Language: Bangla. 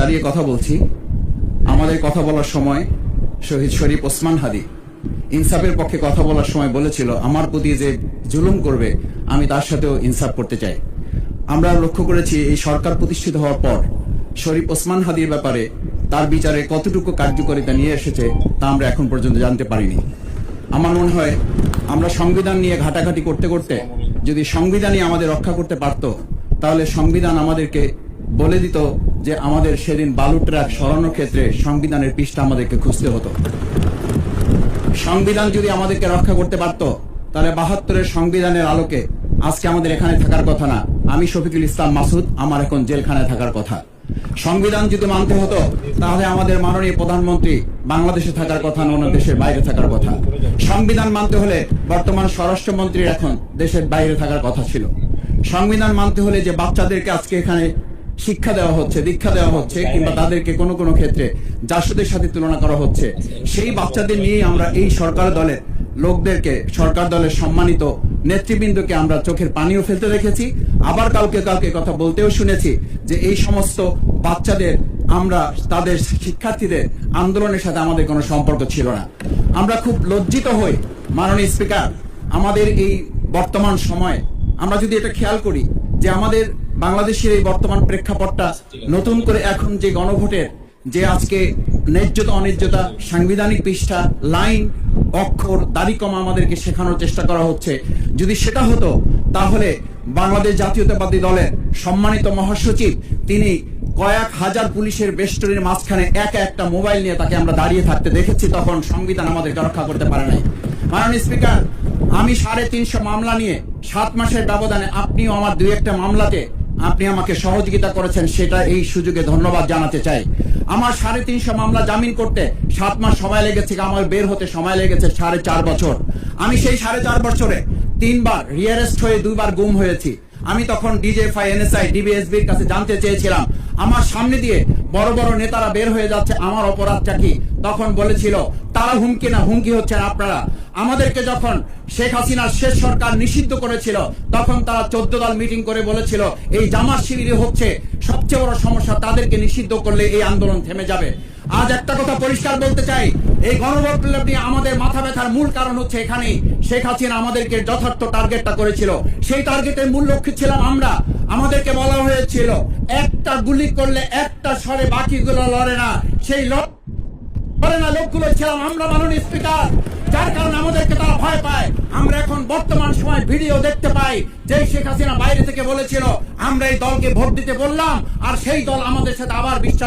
দাঁড়িয়ে কথা বলছি। আমাদের কথা বলার সময় শহীদ শরীফ ওসমান হাদি ইনসাফের পক্ষে কথা বলার সময় বলেছিল, আমার প্রতি যে জুলুম করবে আমি তার সাথেও ইনসাফ করতে চাই। আমরা লক্ষ্য করেছি এই সরকার প্রতিষ্ঠিত হওয়ার পর শরীফ ওসমান হাদির ব্যাপারে তার বিচারে কতটুকু কার্যকারিতা নিয়ে এসেছে তা আমরা এখন পর্যন্ত জানতে পারিনি। আমার মনে হয় আমরা সংবিধান নিয়ে ঘাটাঘাটি করতে করতে যদি সংবিধানই আমাদের রক্ষা করতে পারত, তাহলে সংবিধান আমাদেরকে বলে দিত যে আমাদের সেদিন বালু ট্রাক সরানোর ক্ষেত্রে সংবিধানের পৃষ্ঠা আমাদেরকে খুঁজতে হতো। সংবিধান যদি আমাদেরকে রক্ষা করতে পারত, তাহলে ৭২-এর সংবিধানের আলোকে আজকে আমাদের এখানে থাকার কথা না। আমি শফিকুল ইসলাম মাসুদ, আমার এখন জেলখানায় থাকার কথা। সংবিধান যদি মানতে হতো, তাহলে আমাদের মাননীয় প্রধানমন্ত্রী বাংলাদেশে থাকার কথা না, অন্য দেশের বাইরে থাকার কথা। সংবিধান মানতে হলে বর্তমান স্বরাষ্ট্রমন্ত্রীর এখন দেশের বাইরে থাকার কথা ছিল। সংবিধান মানতে হলে যে বাচ্চাদেরকে আজকে এখানে শিক্ষা দেওয়া হচ্ছে, দীক্ষা দেওয়া হচ্ছে, কিংবা তাদেরকে কোনো কোনো ক্ষেত্রে জাসদের সাথে তুলনা করা হচ্ছে, সেই বাচ্চাদের নিয়েই আমরা এই সরকার দলের লোকদেরকে, সরকার দলের সম্মানিত নেতৃবৃন্দকে আমরা চোখের পানিও ফেলতে দেখেছি। আবার কাউকে কাউকে কথা বলতেও শুনেছি যে এই সমস্ত বাচ্চাদের, আমরা তাদের শিক্ষার্থীদের আন্দোলনের সাথে আমাদের কোনো সম্পর্ক ছিল না। আমরা খুব লজ্জিত হই মাননীয় স্পিকার, আমাদের এই বর্তমান সময়ে আমরা যদি এটা খেয়াল করি যে আমাদের বাংলাদেশের এই বর্তমান প্রেক্ষাপটটা নতুন করে এখন যে গণভোটের যে আজকে ন্যায্যতা অন্যায্যতা, সাংবিধানিক পৃষ্ঠা, লাইন, অক্ষর, দাড়ি কমা আমাদেরকে শেখানোর চেষ্টা করা হচ্ছে, যদি সেটা হতো তাহলে বাংলাদেশ জাতীয়তাবাদী দলের সম্মানিত মহাসচিব তিনি কয়েক হাজার পুলিশের বেষ্টনীর মাঝখানে একা একটা মোবাইল নিয়ে তাকে আমরা দাঁড়িয়ে থাকতে দেখেছি, তখন সংবিধান আমাদেরকে রক্ষা করতে পারে নাই। মাননীয় স্পিকার, আমি ৩৫০ মামলা নিয়ে ৭ মাসের ব্যবধানে, আপনিও আমার ২-১টা মামলাতে আপনি আমাকে সহযোগিতা করেছেন, সেটা এই সুযোগে ধন্যবাদ জানাতে চাই। আমার ৩৫০ মামলা জামিন করতে ৭ মাস সময় লেগেছে, আমার বের হতে সময় লেগেছে ৪.৫ বছর। আমি সেই ৪.৫ বছরে ৩ বার রিয়ারেস্ট হয়ে 2 বার গুম হয়েছি। আমি তখন ডিজিএফআই, এনএসআই, ডিবিএসবির কাছে জানতে চেয়েছিলাম, আমার সামনে দিয়ে বড় বড় নেতারা বের হয়ে যাচ্ছে, আমার অপরাধটা কি? তখন বলেছিল তারা হুমকি না, হুমকি হচ্ছেন আপনারা। আমাদেরকে যখন শেখ হাসিনার শেষ সরকার নিষিদ্ধ করেছিল, তখন তারা 14 দল মিটিং করে বলেছিল এই জামাত শিবির হচ্ছে সবচেয়ে বড় সমস্যা, তাদেরকে নিষিদ্ধ করলে এই আন্দোলন থেমে যাবে। আজ একটা কথা পরিষ্কার বলতে চাই, এই গণবিপ্লব নিয়ে আমাদের মাথা ব্যথার মূল কারণ হচ্ছে এখানেই শেখ হাসিনা আমাদেরকে যথার্থ টার্গেটটা করেছিল। সেই টার্গেটের মূল লক্ষ্য ছিলাম আমরা। আমাদেরকে বলা হয়েছিল একটা গুলি করলে একটা সরে, বাকিগুলো লড়ে না। সেই লোকগুলো ছিলাম আমরা, মাননীয় স্পিকার, যার কারণে আমাদেরকে তারা ভয় পায়। আমরা এখন বর্তমান সময় ভিডিও দেখতে পাই যে শেখ হাসিনা বাইরে থেকে বলেছিল আমরা এই দলকে ভোট দিতে বললাম, আর সেই দল আমাদের সাথে আবার বিশ্বাস